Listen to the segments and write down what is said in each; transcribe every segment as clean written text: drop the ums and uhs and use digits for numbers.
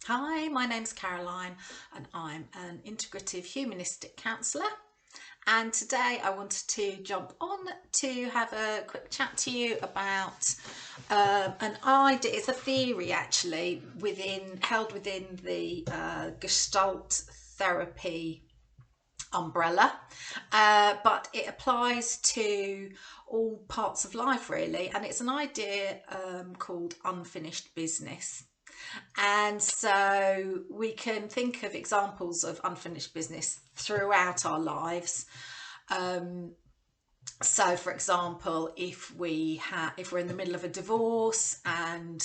Hi, my name's Caroline and I'm an integrative humanistic counsellor. And today I wanted to jump on to have a quick chat to you about an idea. It's a theory actually held within the Gestalt therapy umbrella, but it applies to all parts of life really. And it's an idea called unfinished business. And so we can think of examples of unfinished business throughout our lives. Um, so, for example, if we're in the middle of a divorce and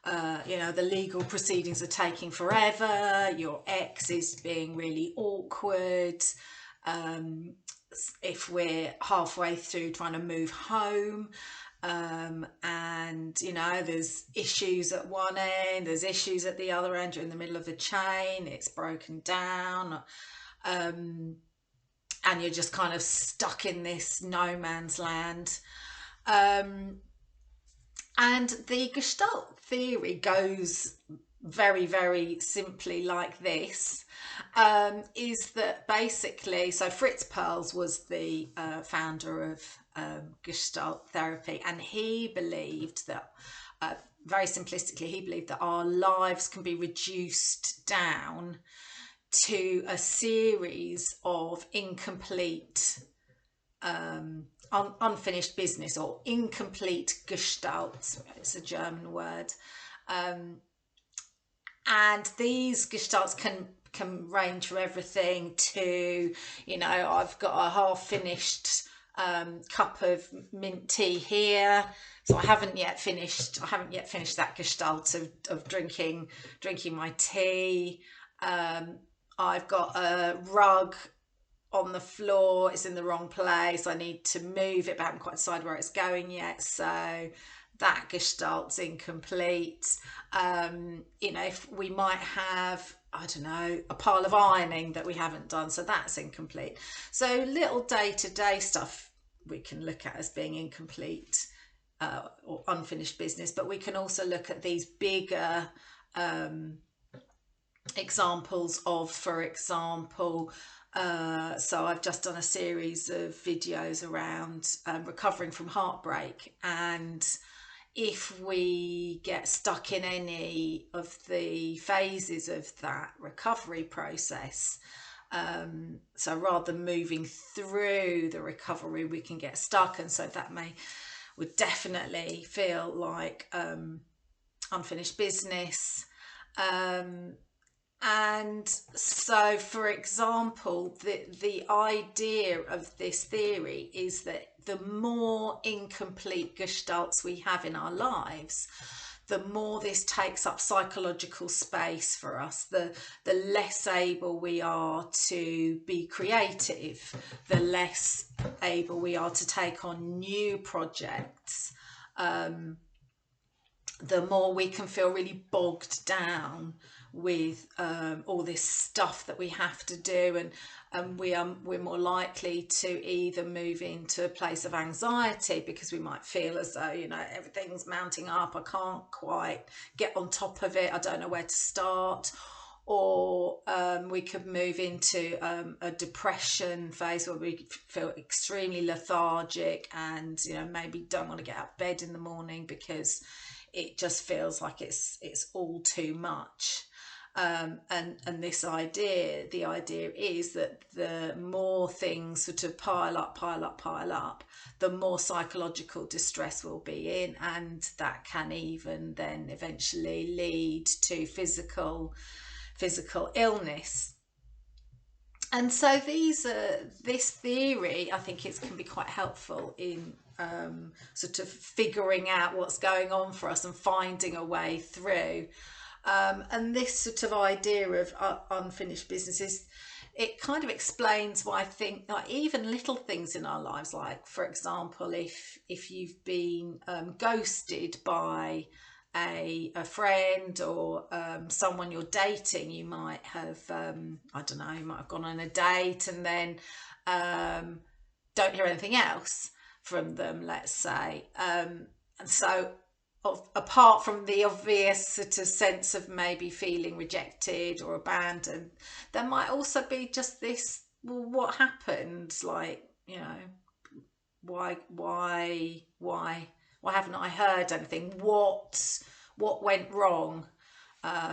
the legal proceedings are taking forever, your ex is being really awkward. Um, if we're halfway through trying to move home, and there's issues at one end, there's issues at the other end, you're in the middle of a chain, it's broken down, and you're just kind of stuck in this no man's land. And the Gestalt theory goes very, very simply like this, is that basically, so Fritz Perls was the founder of Gestalt therapy, and he believed that, very simplistically, he believed that our lives can be reduced down to a series of incomplete unfinished business, or incomplete Gestalt. It's a German word. And these Gestalts can range from everything to, I've got a half finished cup of mint tea here, so I haven't yet finished that Gestalt of drinking my tea. I've got a rug on the floor, it's in the wrong place, I need to move it but I haven't quite decided where it's going yet, so that Gestalt's incomplete. If we might have, I don't know, a pile of ironing that we haven't done, so that's incomplete. So little day-to-day stuff we can look at as being incomplete or unfinished business, but we can also look at these bigger examples of, for example, so I've just done a series of videos around recovering from heartbreak, and if we get stuck in any of the phases of that recovery process, so rather than moving through the recovery, we can get stuck, and so that would definitely feel like unfinished business. And so, for example, the idea of this theory is that the more incomplete gestalts we have in our lives, the more this takes up psychological space for us, the less able we are to be creative, the less able we are to take on new projects, the more we can feel really bogged down with all this stuff that we have to do, and we're more likely to either move into a place of anxiety because we might feel as though everything's mounting up, I can't quite get on top of it, I don't know where to start, or we could move into a depression phase where we feel extremely lethargic and maybe don't want to get out of bed in the morning because it just feels like it's all too much. And the idea is that the more things sort of pile up, the more psychological distress we'll be in, and that can even then eventually lead to physical illness. And so this theory, I think it can be quite helpful in sort of figuring out what's going on for us and finding a way through. And this sort of idea of unfinished businesses, it kind of explains why I think like even little things in our lives, like for example, if you've been ghosted by a friend or someone you're dating, you might have I don't know, you might have gone on a date and then don't hear anything else from them, let's say, and so apart from the obvious sort of sense of maybe feeling rejected or abandoned, there might also be just this, well, what happened? Like, you know, why haven't I heard anything? What went wrong,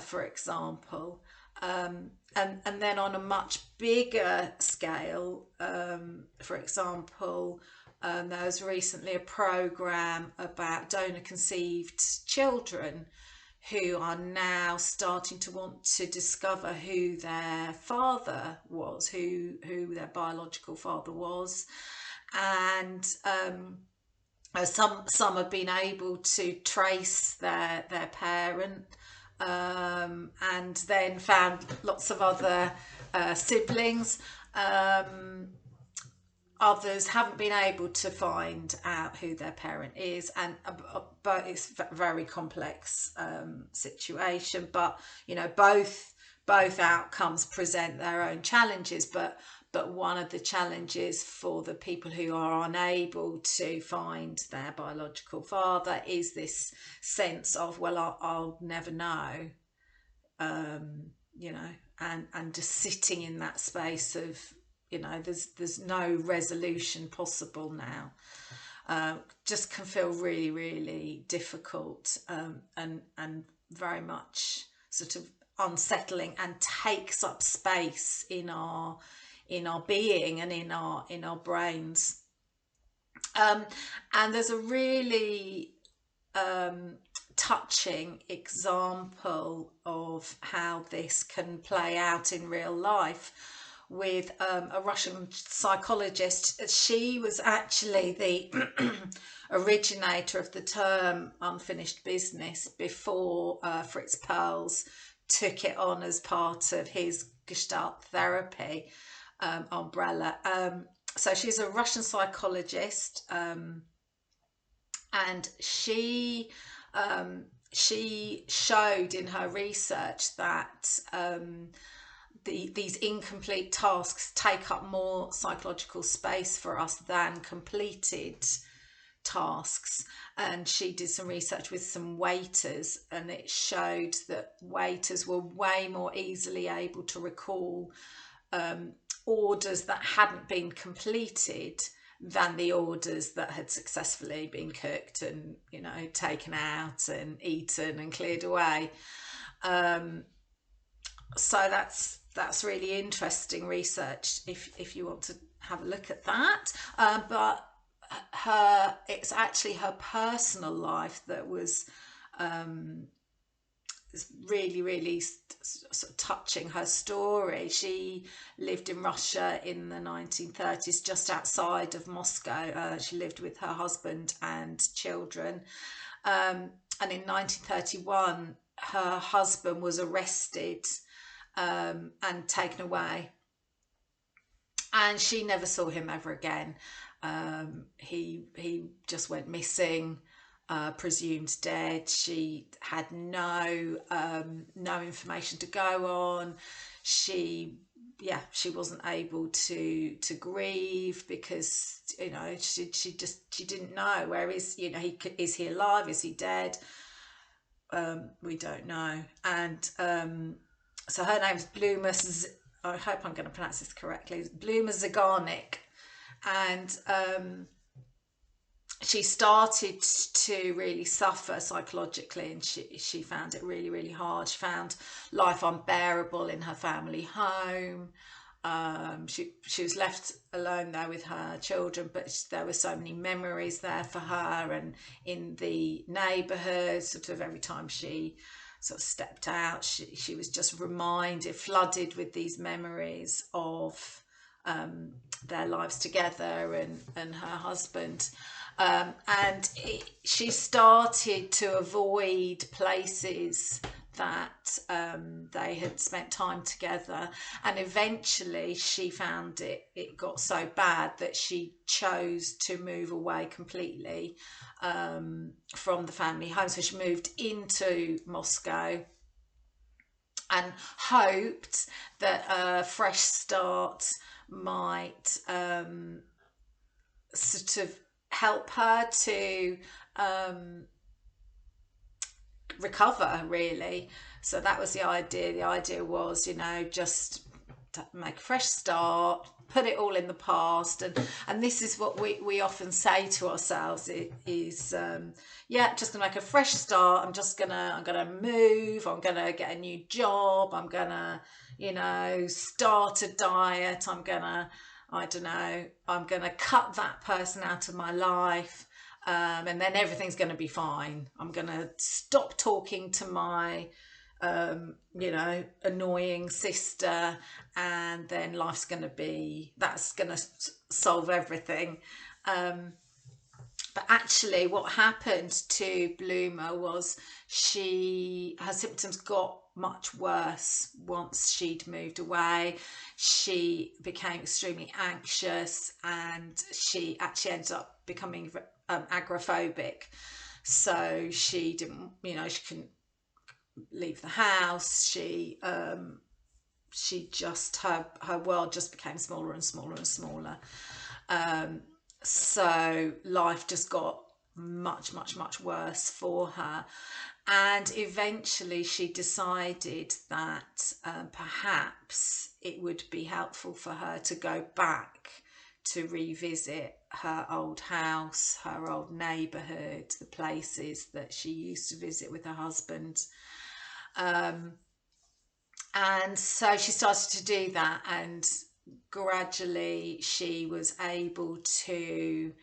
for example? And then on a much bigger scale, for example, there was recently a program about donor conceived children who are now starting to want to discover who their father was, who their biological father was. And some have been able to trace their parent, and then found lots of other siblings. Others haven't been able to find out who their parent is, and but it's a very complex situation. But you know, both outcomes present their own challenges. But one of the challenges for the people who are unable to find their biological father is this sense of, well, I'll never know, you know, and just sitting in that space of, you know, there's no resolution possible now. Just can feel really, really difficult, and very much sort of unsettling, and takes up space in our being and in our brains. And there's a really touching example of how this can play out in real life with a Russian psychologist. She was actually the originator of the term unfinished business before Fritz Perls took it on as part of his Gestalt therapy umbrella. So she's a Russian psychologist, and she showed in her research that these incomplete tasks take up more psychological space for us than completed tasks. And she did some research with some waiters, and it showed that waiters were way more easily able to recall orders that hadn't been completed than the orders that had successfully been cooked and, you know, taken out and eaten and cleared away. So that's really interesting research if you want to have a look at that. But it's actually her personal life that was really, really sort of touching. Her story. She lived in Russia in the 1930s, just outside of Moscow. She lived with her husband and children. And in 1931, her husband was arrested and taken away. And she never saw him ever again. He just went missing. Presumed dead. She had no information to go on. She wasn't able to grieve because, you know, she didn't know, where is, you know, is he alive, is he dead? We don't know. And so her name's Bluma. I hope I'm going to pronounce this correctly. Bluma Zagarnik, and she started to really suffer psychologically, and she found it really, really hard. She found life unbearable in her family home. She was left alone there with her children, but there were so many memories there for her, and in the neighbourhood, sort of every time she sort of stepped out, she was just flooded with these memories of their lives together and her husband. She started to avoid places that they had spent time together, and eventually she found it got so bad that she chose to move away completely from the family home. So she moved into Moscow and hoped that a fresh start might sort of help her to recover, really. So that was the idea. The idea was, you know, just to make a fresh start, put it all in the past. And this is what we often say to ourselves. It is, yeah, just gonna make a fresh start. I'm gonna move, I'm gonna get a new job, I'm gonna, you know, start a diet, I don't know, I'm gonna cut that person out of my life. And then everything's going to be fine. I'm going to stop talking to my, you know, annoying sister, and then life's going to be, that's going to solve everything. But actually, what happened to Bloomer was her symptoms got much worse once she'd moved away. She became extremely anxious, and she actually ended up becoming agoraphobic. So she didn't, you know, she couldn't leave the house. She just, her world just became smaller and smaller and smaller. So life just got much, much, much worse for her. And eventually she decided that perhaps it would be helpful for her to go back to revisit her old house, her old neighbourhood, the places that she used to visit with her husband. And so she started to do that, and gradually she was able to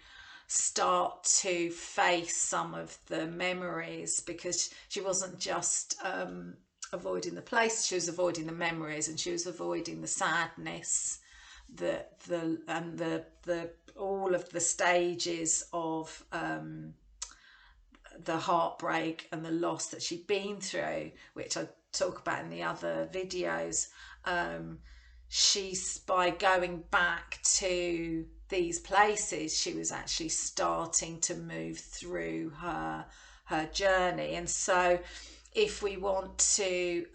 start to face some of the memories, because she wasn't just avoiding the place, she was avoiding the memories, and she was avoiding the sadness, the all of the stages of the heartbreak and the loss that she'd been through, which I talk about in the other videos. She's, by going back to these places, she was actually starting to move through her journey. And so if we want to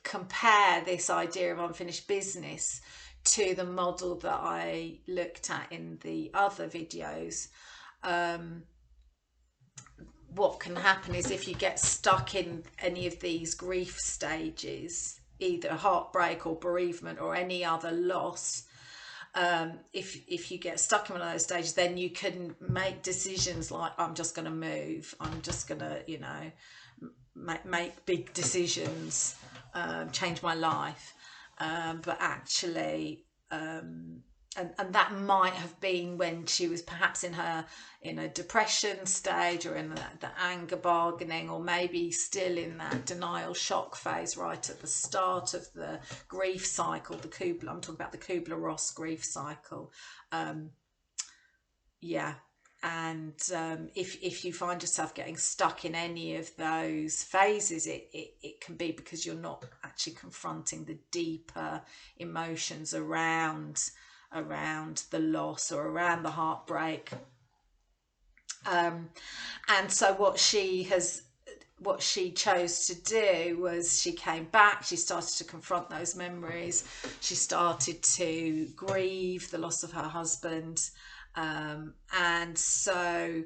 compare this idea of unfinished business to the model that I looked at in the other videos, what can happen is, if you get stuck in any of these grief stages, either heartbreak or bereavement or any other loss, if you get stuck in one of those stages, then you can make decisions like, I'm just going to move, I'm just going to, you know, make big decisions, change my life. But actually, and that might have been when she was perhaps in a depression stage, or in the anger bargaining, or maybe still in that denial shock phase right at the start of the grief cycle, I'm talking about the Kubler-Ross grief cycle. Yeah. And if you find yourself getting stuck in any of those phases, it can be because you're not actually confronting the deeper emotions around the loss or around the heartbreak. And so what she chose to do was, she came back, she started to confront those memories, she started to grieve the loss of her husband, and so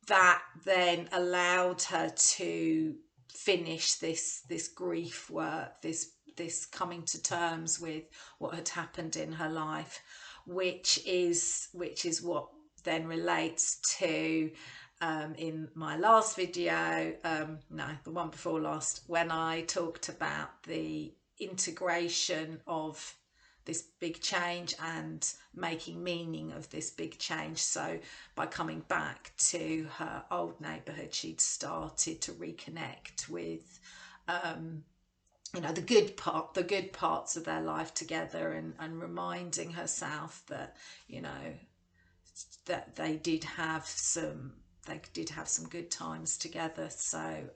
that then allowed her to finish this grief work, this coming to terms with what had happened in her life, which is what then relates to in my last video, no, the one before last, when I talked about the integration of this big change and making meaning of this big change. So by coming back to her old neighbourhood, she'd started to reconnect with you know, the good parts of their life together, and reminding herself that, you know, that they did have some good times together. So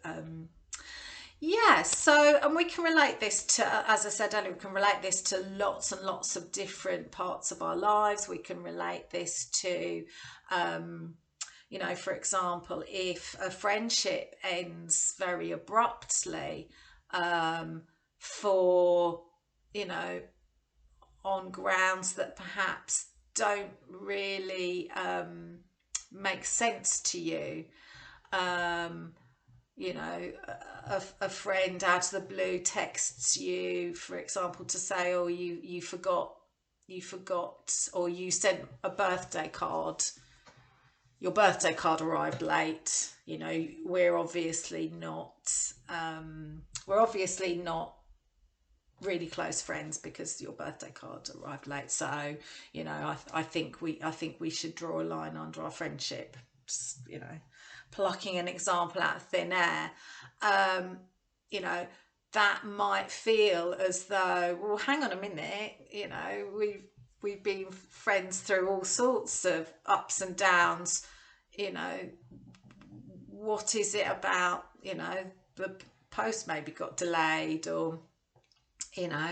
yeah, so, and we can relate this to, as I said earlier, we can relate this to lots and lots of different parts of our lives. We can relate this to you know, for example, if a friendship ends very abruptly, for, you know, on grounds that perhaps don't really make sense to you, you know, a friend out of the blue texts you, for example, to say, oh, you forgot, or you sent a birthday card, your birthday card arrived late. You know, we're obviously not really close friends because your birthday card arrived late. So, you know, I think we should draw a line under our friendship. Just, you know, plucking an example out of thin air. You know, that might feel as though, well, hang on a minute, you know, we've been friends through all sorts of ups and downs. You know, what is it about, you know, the post maybe got delayed, or, you know,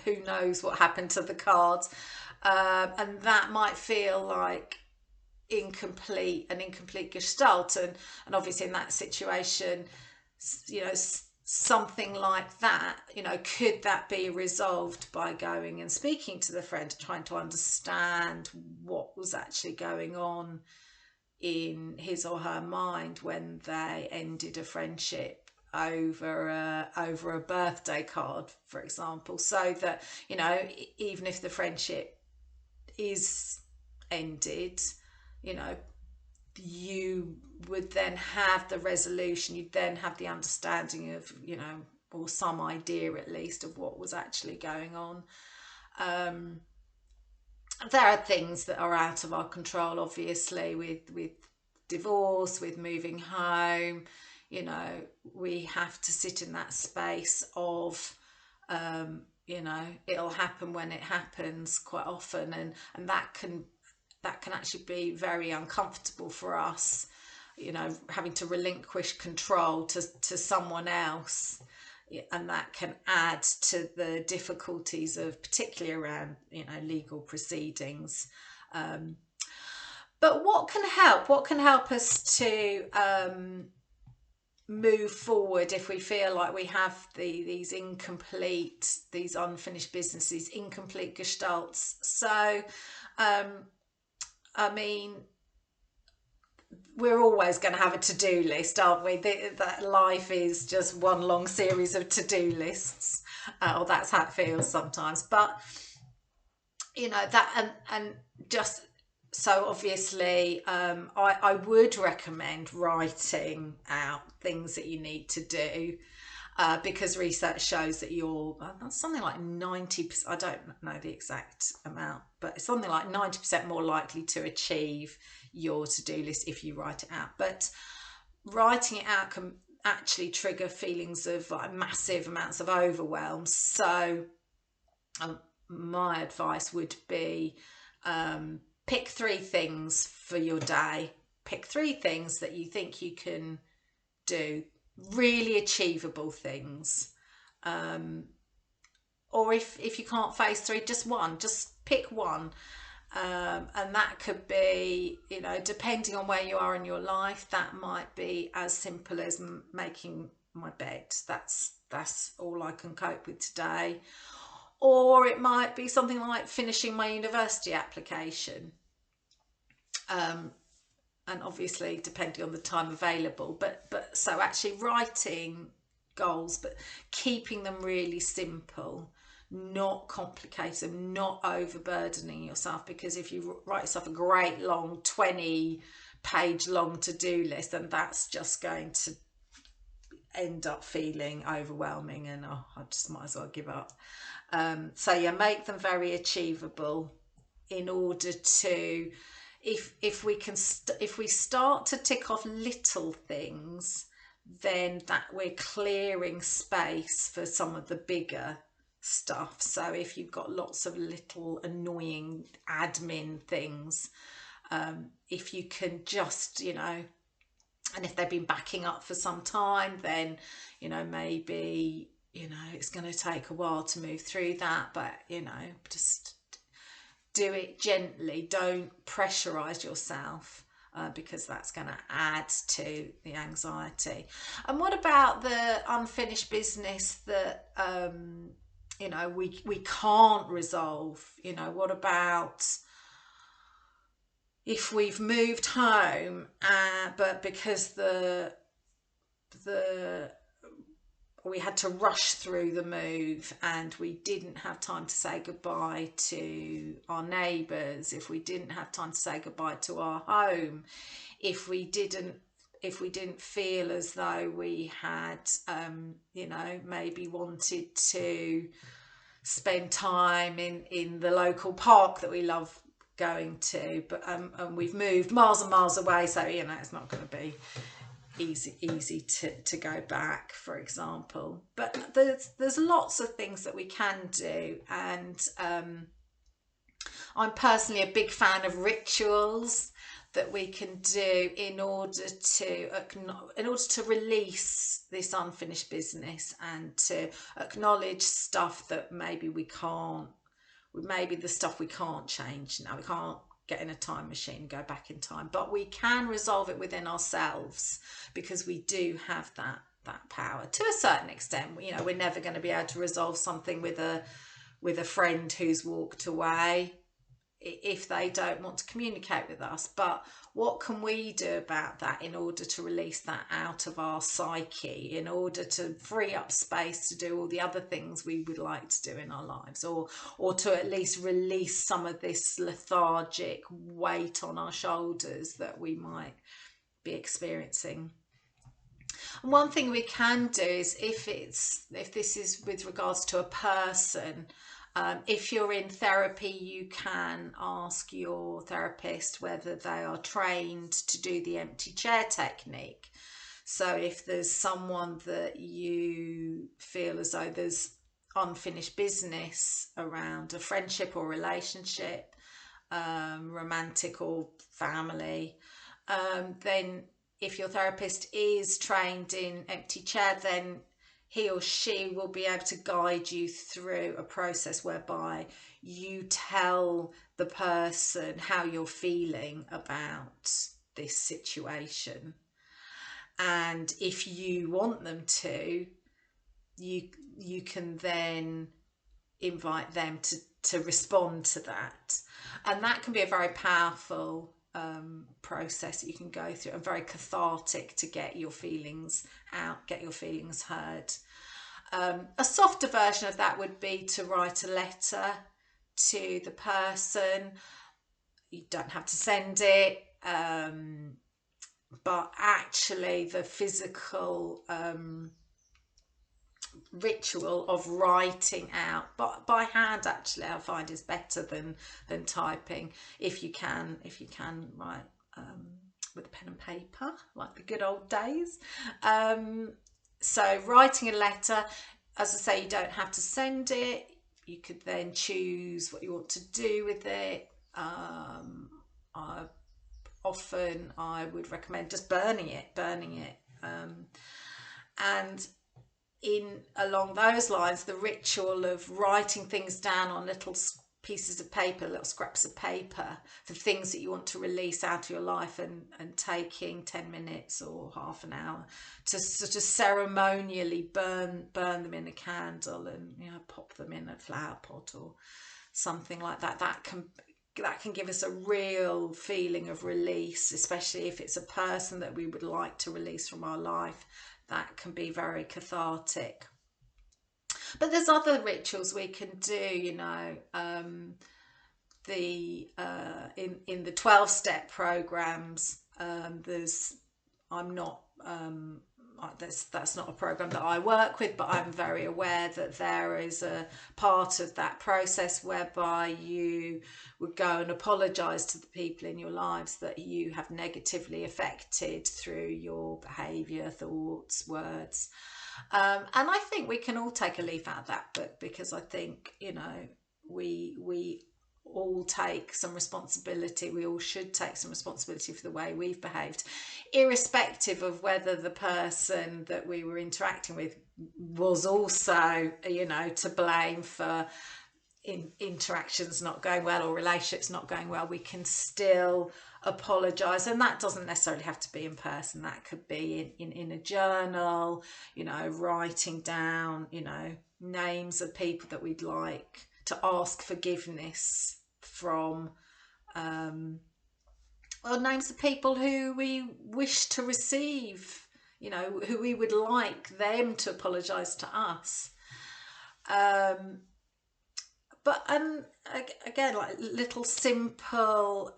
who knows what happened to the cards. And that might feel like an incomplete gestalt. And obviously in that situation, you know, something like that, you know, could that be resolved by going and speaking to the friend, trying to understand what was actually going on in his or her mind when they ended a friendship over a birthday card, for example, so that, you know, even if the friendship is ended, you know, you would then have the resolution, you'd then have the understanding of, you know, or some idea at least of what was actually going on. There are things that are out of our control, obviously, with divorce, with moving home. You know, we have to sit in that space of, you know, it'll happen when it happens quite often, and that can actually be very uncomfortable for us, you know, having to relinquish control to someone else. And that can add to the difficulties of, particularly around, you know, legal proceedings. But what can help? What can help us to move forward if we feel like we have these unfinished businesses, incomplete gestalts? So, I mean, we're always going to have a to-do list, aren't we? That life is just one long series of to-do lists, or that's how it feels sometimes. But, you know, that, and just so obviously, I would recommend writing out things that you need to do. Because research shows that you're something like 90%, I don't know the exact amount, but it's something like 90% more likely to achieve your to-do list if you write it out. But writing it out can actually trigger feelings of like massive amounts of overwhelm. So my advice would be, pick 3 things for your day. Pick 3 things that you think you can do, really achievable things. Or if you can't face 3, just one, just pick one. And that could be, you know, depending on where you are in your life, that might be as simple as making my bed. That's all I can cope with today. Or it might be something like finishing my university application. And obviously depending on the time available, but so actually writing goals, but keeping them really simple, not complicated them, not overburdening yourself, because if you write yourself a great long 20-page long to-do list, then that's just going to end up feeling overwhelming, and I just might as well give up. So yeah, make them very achievable in order to, if we start to tick off little things, then that we're clearing space for some of the bigger stuff. So if you've got lots of little annoying admin things, if you can just, you know, and if they've been backing up for some time, then, you know, maybe, you know, it's going to take a while to move through that, but, you know, just do it gently. Don't pressurize yourself, because that's going to add to the anxiety. And what about the unfinished business that, you know, we can't resolve? You know, what about if we've moved home, but because the we had to rush through the move, and we didn't have time to say goodbye to our neighbours, if we didn't have time to say goodbye to our home, if we didn't feel as though we had maybe wanted to spend time in the local park that we love going to, but and we've moved miles and miles away, so it's not going to be easy to go back, for example. But there's lots of things that we can do, and I'm personally a big fan of rituals that we can do in order to release this unfinished business, and to acknowledge stuff that maybe the stuff we can't change now. We can't get in a time machine and go back in time, but we can resolve it within ourselves, because we do have that power to a certain extent. We're never going to be able to resolve something with a friend who's walked away if they don't want to communicate with us. But what can we do about that in order to release that out of our psyche, in order to free up space to do all the other things we would like to do in our lives, or to at least release some of this lethargic weight on our shoulders that we might be experiencing? And one thing we can do is, if this is with regards to a person, if you're in therapy, you can ask your therapist whether they are trained to do the empty chair technique. So if there's someone that you feel as though there's unfinished business around, a friendship or relationship, romantic or family, then if your therapist is trained in empty chair, then he or she will be able to guide you through a process whereby you tell the person how you're feeling about this situation. And if you want them to, you can then invite them to respond to that. And that can be a very powerful process that you can go through, and very cathartic to get your feelings out, get your feelings heard. A softer version of that would be to write a letter to the person. You don't have to send it, but actually the physical ritual of writing out, but by hand, actually I find is better than typing, if you can write with a pen and paper like the good old days. So writing a letter, as I say, you don't have to send it. You could then choose what you want to do with it. Often I would recommend just burning it, and along those lines, the ritual of writing things down on little pieces of paper, little scraps of paper, for things that you want to release out of your life, and taking 10 minutes or half an hour to sort of ceremonially burn them in a candle, and pop them in a flower pot or something like that. That can give us a real feeling of release, especially if it's a person that we would like to release from our life. That can be very cathartic. But there's other rituals we can do, in the 12-step programs. That's not a program that I work with, but I'm very aware that there is a part of that process whereby you would go and apologise to the people in your lives that you have negatively affected through your behaviour, thoughts, words. And I think we can all take a leaf out of that book, because I think, we all take some responsibility. We all should take some responsibility for the way we've behaved, irrespective of whether the person that we were interacting with was also, to blame for interactions not going well or relationships not going well. We can still apologise, and that doesn't necessarily have to be in person. That could be in a journal, writing down, names of people that we'd like to ask forgiveness from, or names of people who we wish to receive, you know, who we would like them to apologise to us. But again, like little simple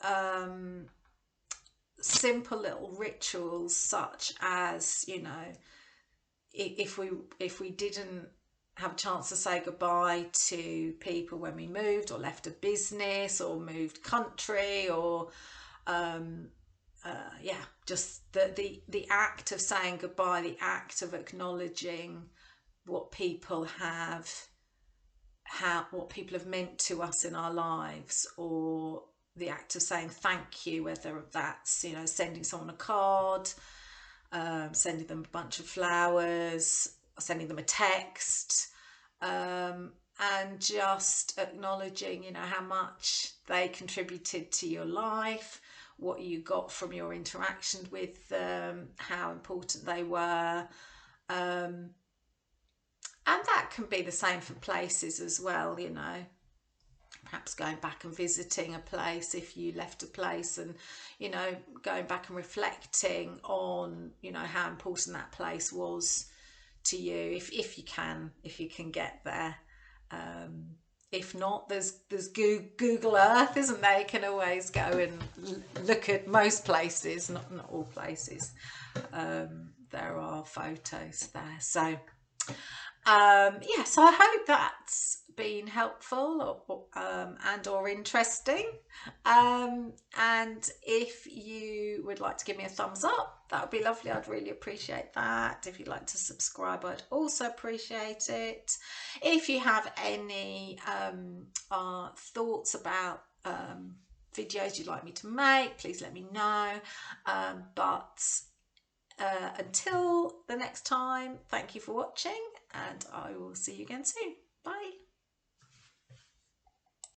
simple little rituals, such as, you know, if we didn't have a chance to say goodbye to people when we moved or left a business or moved country, or yeah, just the act of saying goodbye, the act of acknowledging what people have meant to us in our lives, or the act of saying thank you, whether that's, you know, sending someone a card, sending them a bunch of flowers, sending them a text, and just acknowledging, you know, how much they contributed to your life, what you got from your interaction with them, how important they were. And that can be the same for places as well, you know, perhaps going back and visiting a place if you left a place, and, you know, going back and reflecting on, you know, how important that place was to you, if you can get there. If not, there's Google Earth, isn't there? You can always go and look at most places, not all places. There are photos there. So yeah, so I hope that's been helpful or interesting. And if you would like to give me a thumbs up, that would be lovely. I'd really appreciate that. If you'd like to subscribe, I'd also appreciate it. If you have any thoughts about videos you'd like me to make, please let me know. Until the next time, thank you for watching, and I will see you again soon. Bye.